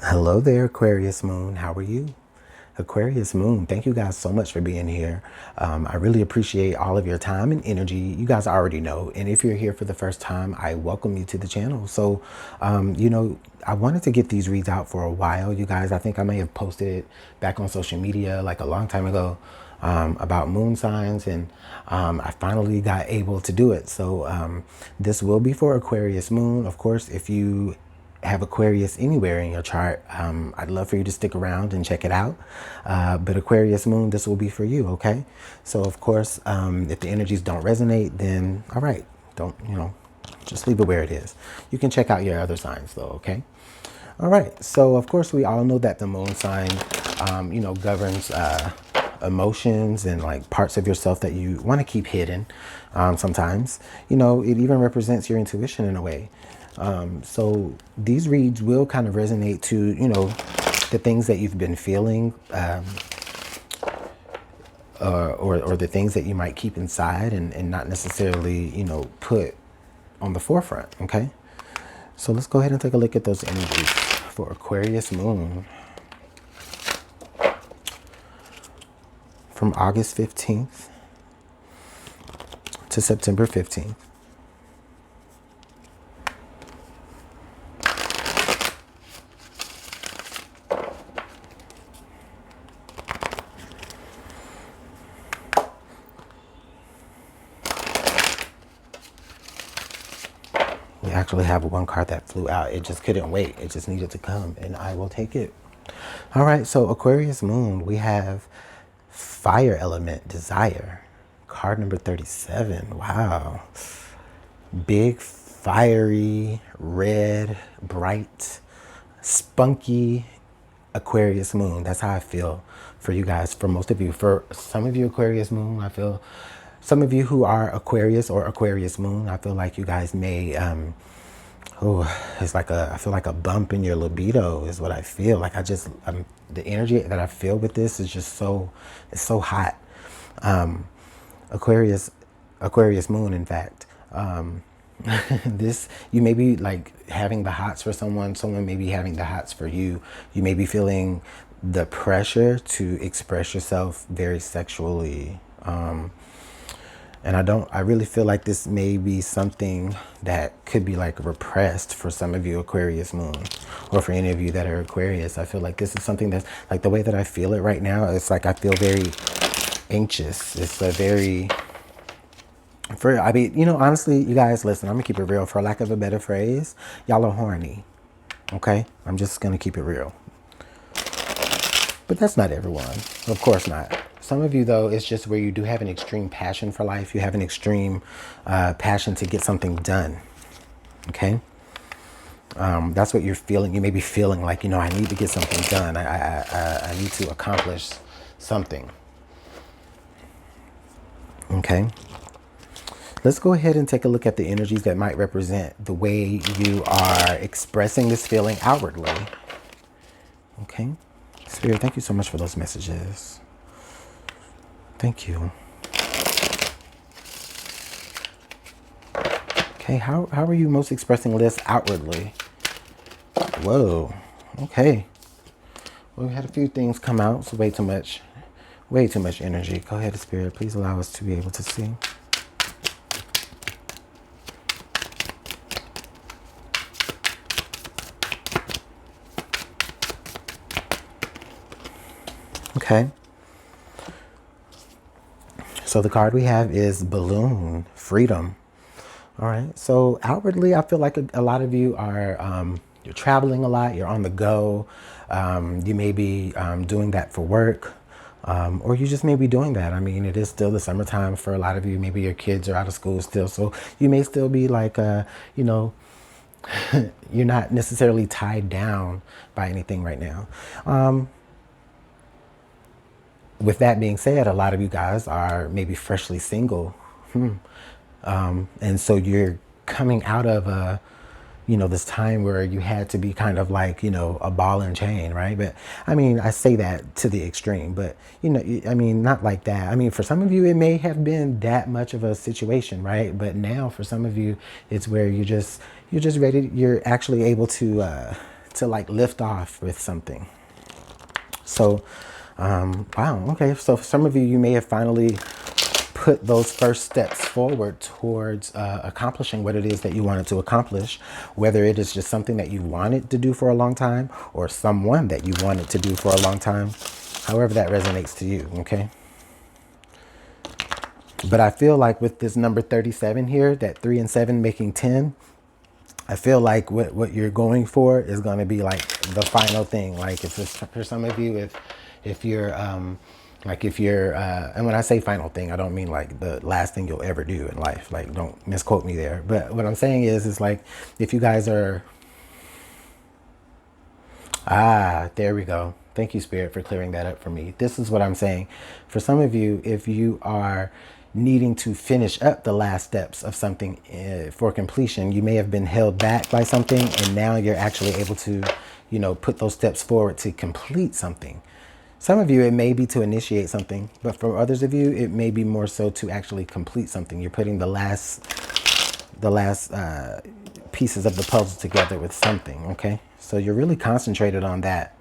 Hello there, Aquarius Moon. How are you? Aquarius Moon, thank you guys so much for being here. I really appreciate all of your time and energy. You guys already know. And if you're here for the first time, I welcome you to the channel. So, I wanted to get these reads out for a while, you guys. I think I may have posted it back on social media like a long time ago about moon signs. And I finally got able to do it. So this will be for Aquarius Moon. Of course, if you have Aquarius anywhere in your chart, I'd love for you to stick around and check it out. But Aquarius Moon, this will be for you, okay? So of course, if the energies don't resonate, then all right, don't, just leave it where it is. You can check out your other signs though, okay? All right, so of course we all know that the moon sign, governs emotions and like parts of yourself that you want to keep hidden. Sometimes, it even represents your intuition in a way. So these reads will kind of resonate to, the things that you've been feeling, or the things that you might keep inside and not necessarily, put on the forefront. Okay. So let's go ahead and take a look at those energies for Aquarius Moon from August 15th to September 15th. We actually have one card that flew out. It just couldn't wait. It just needed to come, and I will take it. All right, so Aquarius Moon, we have Fire Element Desire. Card number 37. Wow. Big, fiery, red, bright, spunky Aquarius Moon. That's how I feel for you guys. For most of you, for some of you Aquarius Moon, I feel some of you who are Aquarius or Aquarius Moon, I feel like you guys may, I feel like a bump in your libido is what I feel. Like the energy that I feel with this is just it's so hot. Aquarius Moon, in fact. You may be like having the hots for someone may be having the hots for you. You may be feeling the pressure to express yourself very sexually. And I really feel like this may be something that could be like repressed for some of you Aquarius Moon, or for any of you that are Aquarius. I feel like this is something that's like, the way that I feel it right now, it's like I feel very anxious. It's a very, honestly, you guys, listen, I'm gonna keep it real. For lack of a better phrase, y'all are horny, okay? I'm just gonna keep it real. But that's not everyone, of course not. Some of you, though, it's just where you do have an extreme passion for life. You have an extreme passion to get something done, okay? That's what you're feeling. You may be feeling like, I need to get something done. I need to accomplish something, okay? Let's go ahead and take a look at the energies that might represent the way you are expressing this feeling outwardly, okay? Spirit, thank you so much for those messages. Thank you. Okay, how are you most expressing this outwardly? Whoa, okay. Well, we had a few things come out. It's way too much energy. Go ahead, Spirit. Please allow us to be able to see. Okay. So the card we have is Balloon, Freedom. All right. So outwardly, I feel like a lot of you are, you're traveling a lot. You're on the go. You may be doing that for work, or you just may be doing that. I mean, it is still the summertime for a lot of you. Maybe your kids are out of school still. So you may still be like, you're not necessarily tied down by anything right now. With that being said, a lot of you guys are maybe freshly single. And so you're coming out of this time where you had to be kind of like, a ball and chain, right? But I mean, I say that to the extreme, but not like that. I mean, for some of you, it may have been that much of a situation, right? But now for some of you, it's where you're just ready. You're actually able to to like lift off with something. So, wow, okay. So for some of you, you may have finally put those first steps forward towards accomplishing what it is that you wanted to accomplish, whether it is just something that you wanted to do for a long time or someone that you wanted to do for a long time, however that resonates to you, okay? But I feel like with this number 37 here, that 3 and 7 making 10, I feel like what you're going for is going to be like the final thing. Like if it's, for some of you, if you're and when I say final thing, I don't mean like the last thing you'll ever do in life. Like, don't misquote me there. But what I'm saying is like if you guys are, there we go. Thank you, Spirit, for clearing that up for me. This is what I'm saying. For some of you, if you are needing to finish up the last steps of something for completion, you may have been held back by something, and now you're actually able to, you know, put those steps forward to complete something. Some of you, it may be to initiate something, but for others of you, it may be more so to actually complete something. You're putting the last pieces of the puzzle together with something, okay? So you're really concentrated on that.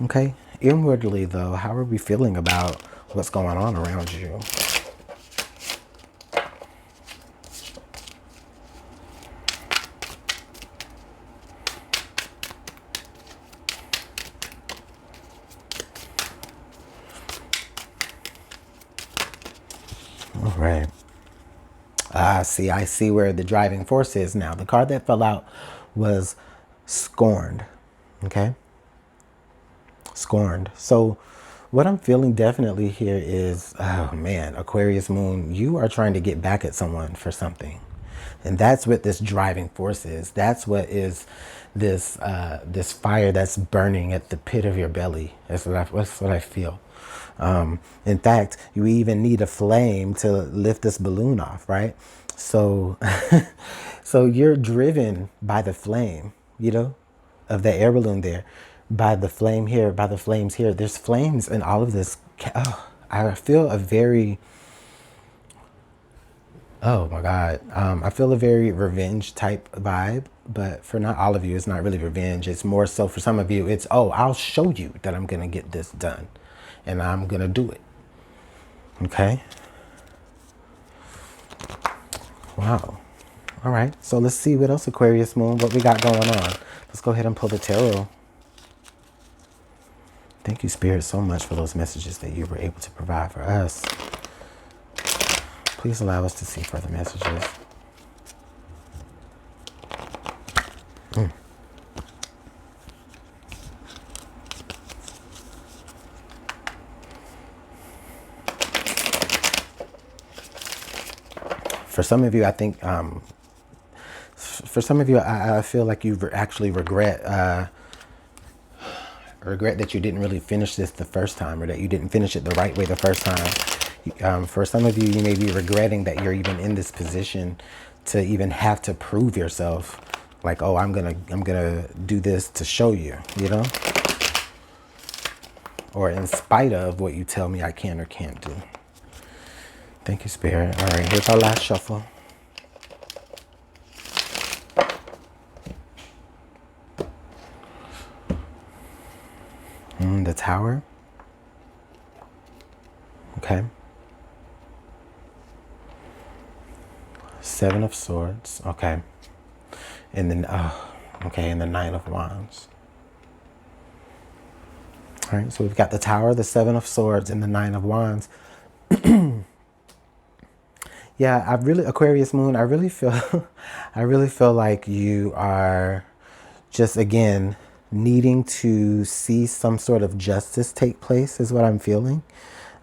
Okay, inwardly though, how are we feeling about what's going on around you? All right. I see where the driving force is now. The card that fell out was scorned, okay? Scorned. So what I'm feeling definitely here is, oh man, Aquarius moon, you are trying to get back at someone for something. And that's what this driving force is. That's what is this this fire that's burning at the pit of your belly. That's what I feel. In fact, you even need a flame to lift this balloon off, right? So, so you're driven by the flame, you know, of the air balloon there, by the flame here, by the flames here. There's flames in all of this. Oh, I feel a very, oh my God. I feel a very revenge type vibe, but for not all of you, it's not really revenge. It's more so for some of you, it's, oh, I'll show you that I'm going to get this done and I'm going to do it. Okay. Wow. All right. So let's see what else, Aquarius moon, what we got going on. Let's go ahead and pull the tarot. Thank you, Spirit, so much for those messages that you were able to provide for us. Please allow us to see further messages. For some of you, I think, for some of you, I feel like you actually regret that you didn't really finish this the first time, or that you didn't finish it the right way the first time. For some of you, you may be regretting that you're even in this position to even have to prove yourself. Like, oh, I'm gonna do this to show you, you know? Or in spite of what you tell me I can or can't do. Thank you, Spirit. All right, here's our last shuffle. The Tower. Okay. 7 of Swords. Okay. And then, okay, and the 9 of Wands. All right, so we've got the Tower, the 7 of Swords, and the 9 of Wands. Yeah, Aquarius moon, I really feel like you are just, again, needing to see some sort of justice take place is what I'm feeling.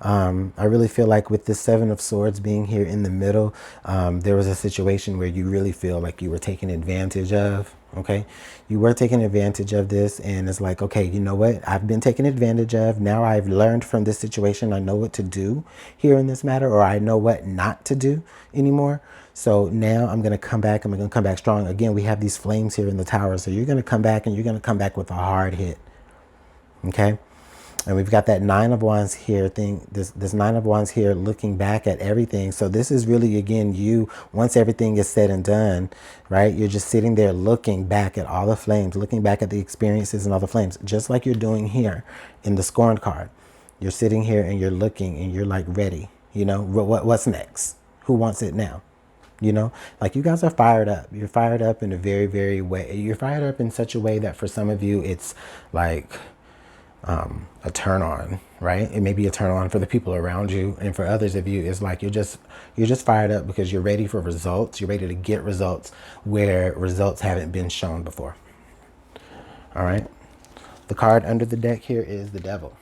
I really feel like with the 7 of Swords being here in the middle, there was a situation where you really feel like you were taken advantage of. Okay, you were taking advantage of this, and it's like, okay, you know what? I've been taken advantage of. Now I've learned from this situation. I know what to do here in this matter, or I know what not to do anymore. So now I'm going to come back. I'm going to come back strong. Again, we have these flames here in the Tower. So you're going to come back, and you're going to come back with a hard hit. Okay. And we've got that Nine of Wands here thing, this Nine of Wands here looking back at everything. So this is really, again, you, once everything is said and done, right? You're just sitting there looking back at all the flames, looking back at the experiences and all the flames, just like you're doing here in the Scorned card. You're sitting here and you're looking and you're like ready, you know, what's next? Who wants it now? You know, like you guys are fired up. You're fired up in a very, very way. You're fired up in such a way that for some of you, it's like a turn on, right? It may be a turn on for the people around you. And for others of you, it's like you're just fired up because you're ready for results. You're ready to get results where results haven't been shown before. All right. The card under the deck here is the Devil.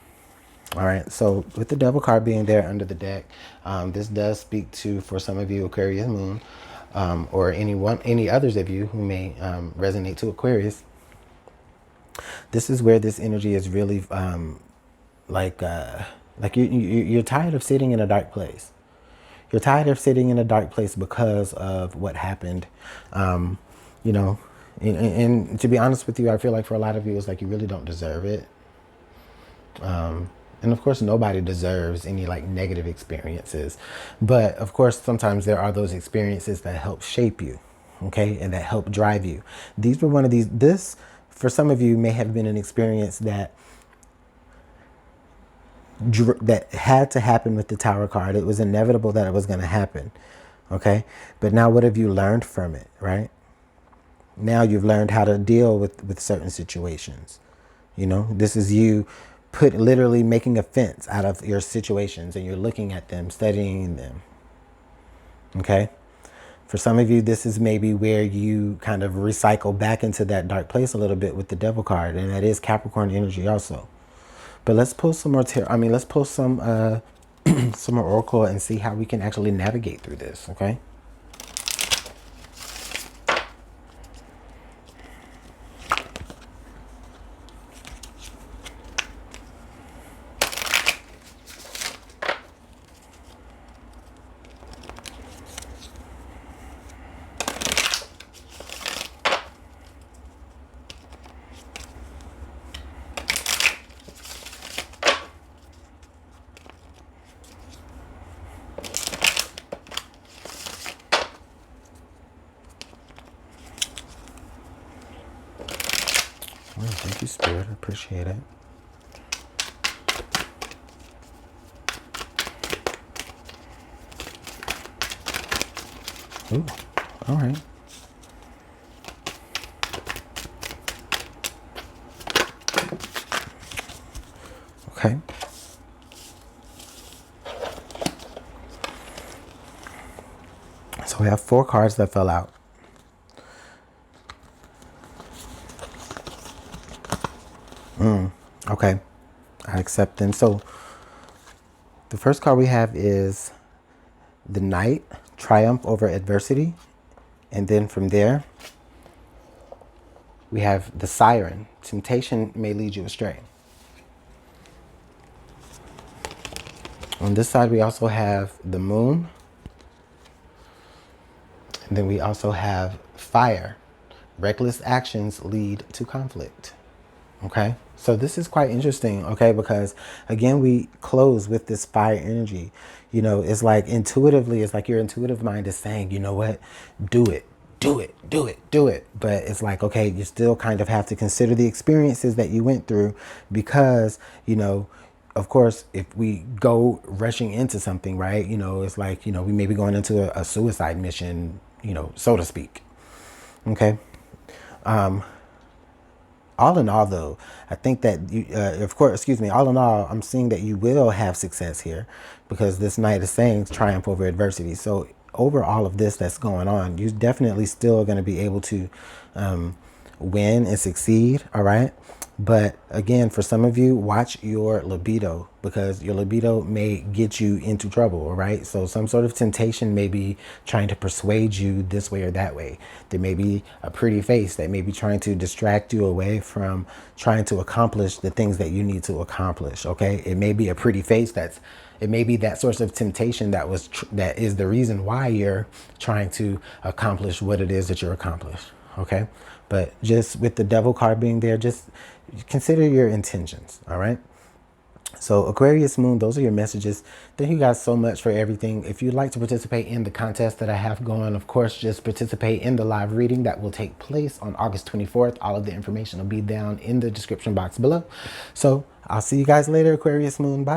All right, so with the Devil card being there under the deck, this does speak to, for some of you, Aquarius moon, or any others of you who may resonate to Aquarius. This is where this energy is really like you're tired of sitting in a dark place. You're tired of sitting in a dark place because of what happened, you know. And to be honest with you, I feel like for a lot of you, it's like you really don't deserve it. And of course, nobody deserves any like negative experiences. But of course, sometimes there are those experiences that help shape you, okay, and that help drive you. These were one of these. This, for some of you, may have been an experience that had to happen with the Tower card. It was inevitable that it was going to happen, okay? But now what have you learned from it, right? Now you've learned how to deal with certain situations. You know, this is you literally making a fence out of your situations, and you're looking at them, studying them. Okay. For some of you, this is maybe where you kind of recycle back into that dark place a little bit with the Devil card, and that is Capricorn energy also. But let's pull some more let's pull some some more oracle and see how we can actually navigate through this. Okay. Thank you, Spirit. I appreciate it. Ooh, all right. Okay. So we have 4 cards that fell out. Okay, I accept them. So the first card we have is the Knight, triumph over adversity. And then from there, we have the Siren, temptation may lead you astray. On this side, we also have the Moon. And then we also have Fire, reckless actions lead to conflict. Okay, so this is quite interesting, okay, because again, we close with this fire energy. You know, it's like intuitively, it's like your intuitive mind is saying, you know what, do it, do it, do it, do it. But it's like, okay, you still kind of have to consider the experiences that you went through because, you know, of course, if we go rushing into something, right, you know, it's like, you know, we may be going into a suicide mission, you know, so to speak. Okay. All in all, though, I think that you, of course, excuse me, all in all, I'm seeing that you will have success here because this Knight is saying triumph over adversity. So over all of this that's going on, you're definitely still going to be able to win and succeed. All right. But again, for some of you, watch your libido because your libido may get you into trouble. All right. So some sort of temptation may be trying to persuade you this way or that way. There may be a pretty face that may be trying to distract you away from trying to accomplish the things that you need to accomplish. OK, it may be a pretty face it may be that source of temptation that is the reason why you're trying to accomplish what it is that you're accomplishing. OK, but just with the Devil card being there, just consider your intentions. All right. So Aquarius moon, those are your messages. Thank you guys so much for everything. If you'd like to participate in the contest that I have going, of course, just participate in the live reading that will take place on August 24th. All of the information will be down in the description box below. So I'll see you guys later, Aquarius moon. Bye.